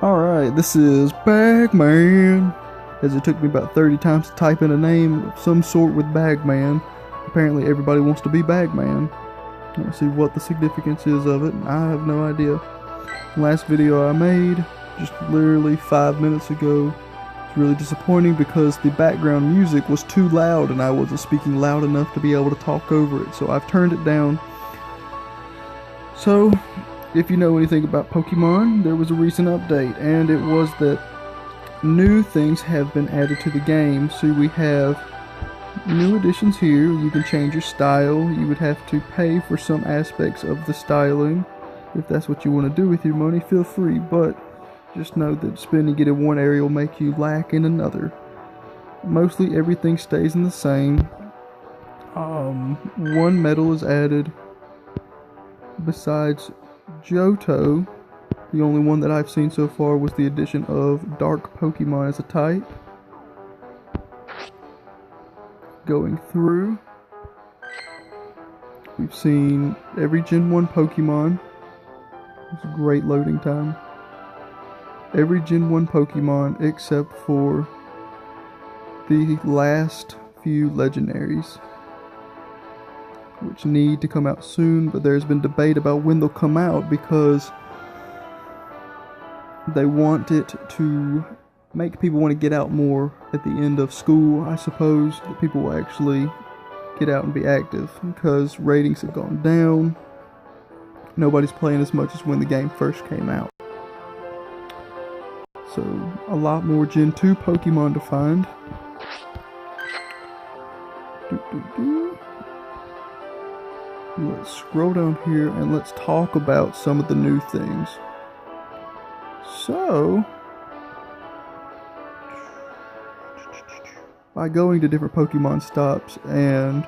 Alright, this is BagMan, as it took me about 30 times to type in a name of some sort with BagMan. Apparently everybody wants to be BagMan. Let's see what the significance is of it, and I have no idea. Last video I made, just literally 5 minutes ago, was really disappointing because the background music was too loud and I wasn't speaking loud enough to be able to talk over it, so I've turned it down. So, if you know anything about Pokemon, there was a recent update, and it was that new things have been added to the game. So we have new additions here. You can change your style. You would have to pay for some aspects of the styling. If that's what you want to do with your money, feel free, but just know that spending it in one area will make you lack in another. Mostly everything stays in the same. One medal is added. Besides Johto, the only one that I've seen so far was the addition of Dark Pokemon as a type. Going through, we've seen every Gen 1 Pokemon. It's a great loading time. Every Gen 1 Pokemon except for the last few legendaries, which need to come out soon, but there's been debate about when they'll come out because they want it to make people want to get out more at the end of school, I suppose, that people will actually get out and be active, because ratings have gone down. Nobody's playing as much as when the game first came out. So, a lot more Gen 2 Pokemon to find. Let's scroll down here and let's talk about some of the new things. So, by going to different Pokemon stops and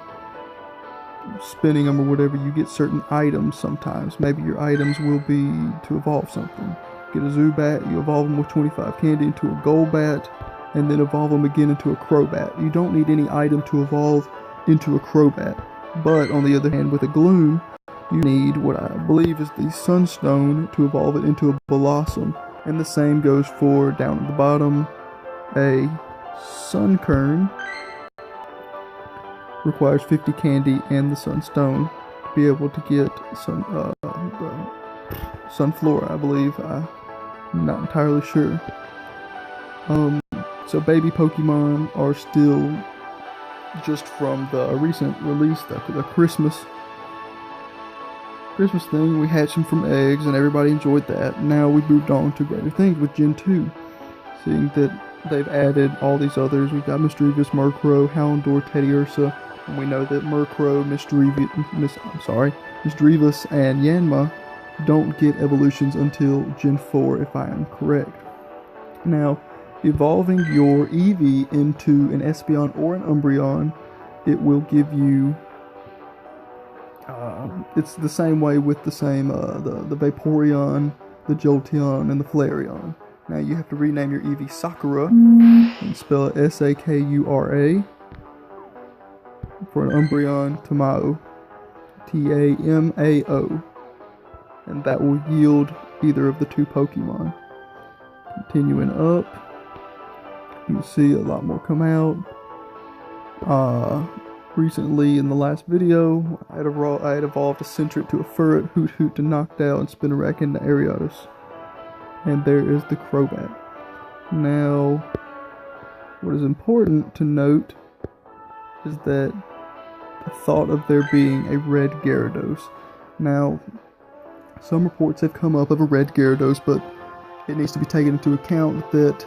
spinning them or whatever, you get certain items sometimes. Maybe your items will be to evolve something. Get a Zubat, you evolve them with 25 candy into a Golbat, and then evolve them again into a Crobat. You don't need any item to evolve into a Crobat. But on the other hand, with a Gloom, you need what I believe is the Sunstone to evolve it into a Blossom. And the same goes for, down at the bottom, a Sunkern. Requires 50 candy and the Sunstone to be able to get Sunflora, I believe. I'm not entirely sure. So baby Pokemon are still just from the recent release, the Christmas thing. We hatched them from eggs and everybody enjoyed that. Now we moved on to greater things with Gen 2, seeing that they've added all these others. We've got Misdreavus, Murkrow, Houndour, Teddiursa, and we know that Murkrow, Misdreavus, and Yanma don't get evolutions until Gen 4, if I am correct. Now, evolving your Eevee into an Espeon or an Umbreon, it will give you, it's the same way with the same, the Vaporeon, the Jolteon, and the Flareon. Now you have to rename your Eevee Sakura, and spell it Sakura, for an Umbreon, Tamao, Tamao, and that will yield either of the two Pokemon. Continuing up, you can see a lot more come out. Recently, in the last video, I had evolved a Sentret to a Furret, Hoot Hoot to Noctowl, and Spinarak into Ariados. And there is the Crobat. Now, what is important to note is that the thought of there being a red Gyarados. Now, some reports have come up of a red Gyarados, but it needs to be taken into account that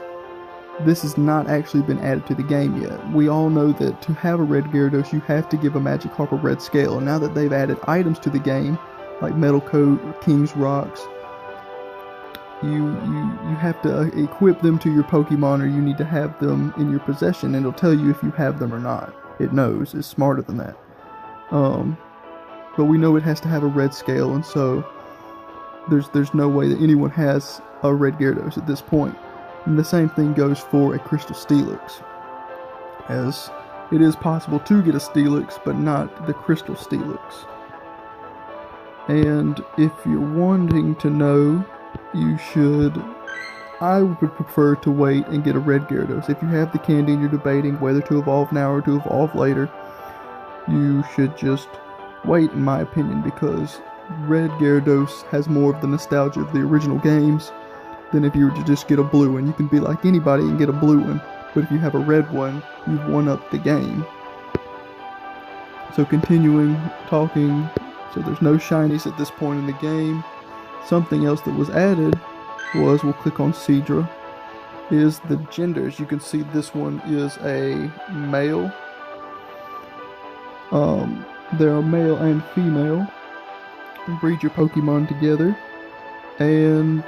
this has not actually been added to the game yet. We all know that to have a red Gyarados, you have to give a Magikarp a red scale. And now that they've added items to the game, like Metal Coat or King's Rocks, you have to equip them to your Pokemon, or you need to have them in your possession, and it'll tell you if you have them or not. It knows. It's smarter than that. But we know it has to have a red scale, and so there's no way that anyone has a red Gyarados at this point. And the same thing goes for a Crystal Steelix, as it is possible to get a Steelix, but not the Crystal Steelix. And if you're wanting to know, you should I would prefer to wait and get a red Gyarados. If you have the candy and you're debating whether to evolve now or to evolve later, you should just wait, in my opinion, because red Gyarados has more of the nostalgia of the original games than if you were to just get a blue one. You can be like anybody and get a blue one, but if you have a red one, you've won up the game. So continuing talking, so there's no shinies at this point in the game. Something else that was added was, we'll click on Seadra, is the genders. You can see this one is a male. There are male and female. Breed your Pokemon together, and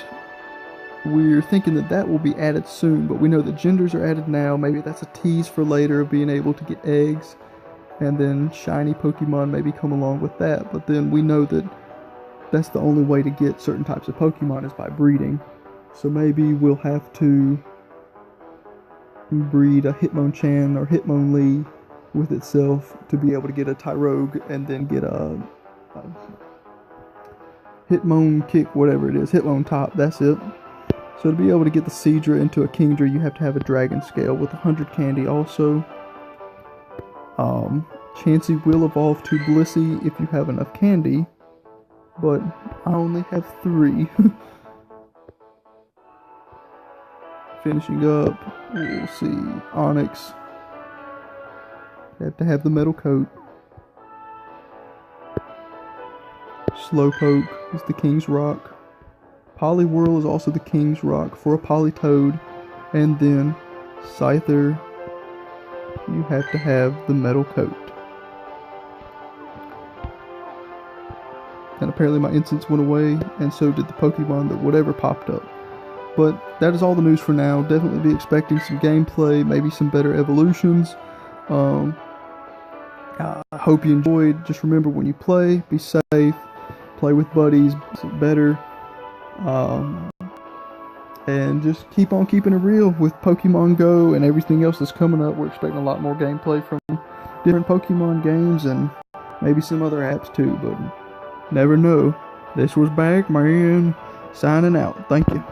we're thinking that that will be added soon, but we know that genders are added now. Maybe that's a tease for later of being able to get eggs, and then shiny Pokemon maybe come along with that. But then we know that that's the only way to get certain types of Pokemon is by breeding. So maybe we'll have to breed a Hitmonchan or Hitmonlee with itself to be able to get a Tyrogue, and then get a Hitmonkick, whatever it is, Hitmontop, that's it. So to be able to get the Seadra into a Kingdra, you have to have a Dragon Scale with 100 candy also. Chansey will evolve to Blissey if you have enough candy, but I only have 3. Finishing up, we'll see Onyx. You have to have the metal coat. Slowpoke is the King's Rock. Poliwhirl is also the King's Rock for a Politoad. And then Scyther, you have to have the metal coat. And apparently my incense went away, and so did the Pokemon that whatever popped up. But that is all the news for now. Definitely be expecting some gameplay, maybe some better evolutions. I hope you enjoyed. Just remember, when you play, be safe, play with buddies, better, and just keep on keeping it real with Pokemon Go and everything else that's coming up. We're expecting a lot more gameplay from different Pokemon games and maybe some other apps too, but never know. This was BagMan signing out. Thank you.